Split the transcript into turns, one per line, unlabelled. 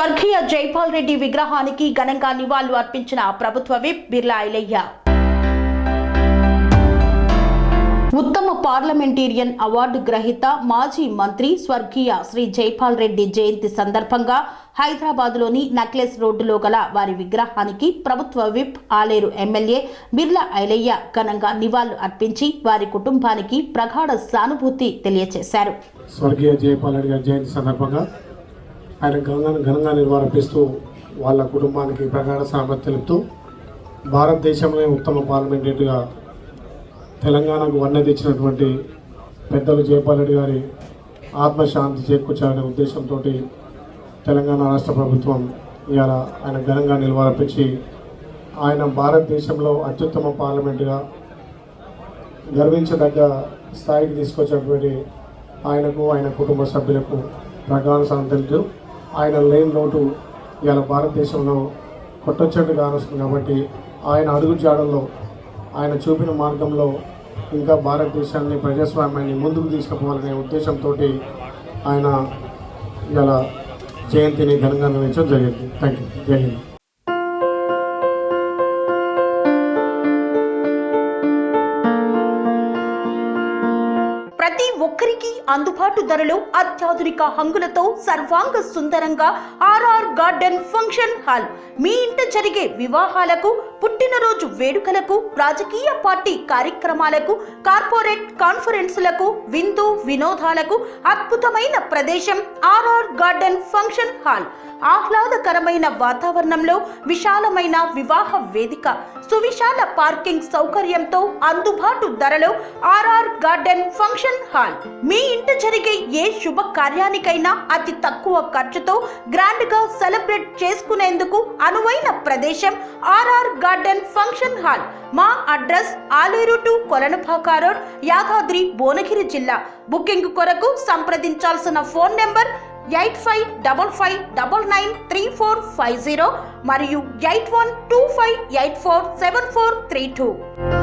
స్వర్గీయ జైపాల్ రెడ్డి విగ్రహానికి ఘనంగా నివాళులు అర్పించిన ప్రభుత్వ విప్ బిర్లా ఐలయ్య. ఉత్తమ పార్లమెంటేరియన్ అవార్డు గ్రహీత మాజీ మంత్రి స్వర్గీయ శ్రీ జైపాల్ రెడ్డి జయంతి సందర్భంగా హైదరాబాద్లోని నక్లెస్ రోడ్డులో గల వారి విగ్రహానికి ప్రభుత్వ విప్ ఆలేరు ఎమ్మెల్యే బిర్లా ఐలయ్య ఘనంగా నివాళులు అర్పించి వారి కుటుంబానికి ప్రగాఢ సానుభూతి తెలియజేశారు.
స్వర్గీయ జైపాల్ రెడ్డి గారి జయంతి సందర్భంగా ఆయన ఘనంగా నివాళులర్పిస్తూ వాళ్ళ కుటుంబానికి ప్రగాఢ సానుభూతి తెలుపుతూ భారతదేశంలో ఉత్తమ పార్లమెంటరీగా తెలంగాణకు వన్నె తెచ్చినటువంటి పెద్దలు జైపాల్ రెడ్డి గారి ఆత్మశాంతి చేకూర్చాలనే ఉద్దేశంతో తెలంగాణ రాష్ట్ర ప్రభుత్వం ఇవాళ ఆయన ఘనంగా నివాళులర్పించి ఆయన భారతదేశంలో అత్యుత్తమ పార్లమెంటుగా గర్వించదగ్గ స్థాయికి తీసుకొచ్చినటువంటి ఆయనకు ఆయన కుటుంబ సభ్యులకు ప్రగాఢ సానుభూతి. ఆయన లేని లోటు ఇవాళ భారతదేశంలో కొట్టొచ్చట్టు కానొస్తుంది కాబట్టి ఆయన అడుగు జాడల్లో ఆయన చూపిన మార్గంలో ఇంకా భారతదేశాన్ని ప్రజాస్వామ్యాన్ని ముందుకు తీసుకుపోవాలనే ఉద్దేశంతో ఆయన ఇలా జయంతిని ఘనంగా నిర్వహించడం జరిగింది. Thank you. జై హింద్.
ప్రతి ఒక్కరికి అందుబాటు ధరలో అత్యాధునిక హంగులతో సర్వాంగ సుందరంగా ఆర్ఆర్ గార్డెన్ ఫంక్షన్ హాల్. మీ ఇంట జరిగే వివాహాలకు, పుట్టినరోజు వేడుకలకు, రాజకీయ పార్టీ కార్యక్రమాలకు, కార్పొరేట్ కాన్ఫరెన్సులకు, విందు వినోదాలకు అద్భుతమైన ప్రదేశం ఆర్ఆర్ గార్డెన్ ఫంక్షన్ హాల్. ఆహ్లాదకరమైన వాతావరణంలో విశాలమైన వివాహ వేదిక, సువిశాల పార్కింగ్ సౌకర్యంతో అందుబాటు ధరలో ఆర్ఆర్ గార్డెన్ ఫంక్షన్ హాల్. మీ ఇంట జరిగే ఏ శుభ కార్యానికైనా అతి తక్కువ ఖర్చుతో గ్రాండ్ గా సెలబ్రేట్ చేసుకునేందుకు అనువైన ప్రదేశం ఆర్ఆర్ గార్డెన్ ఫంక్షన్ హాల్. మా address Aler to Kolanupaka road, Yadadri Bhuvanagiri జిల్లా. బుకింగ్ కొరకు సంప్రదించాల్సిన ఫోన్ నెంబర్ 8555993450 మరియు 8125847432.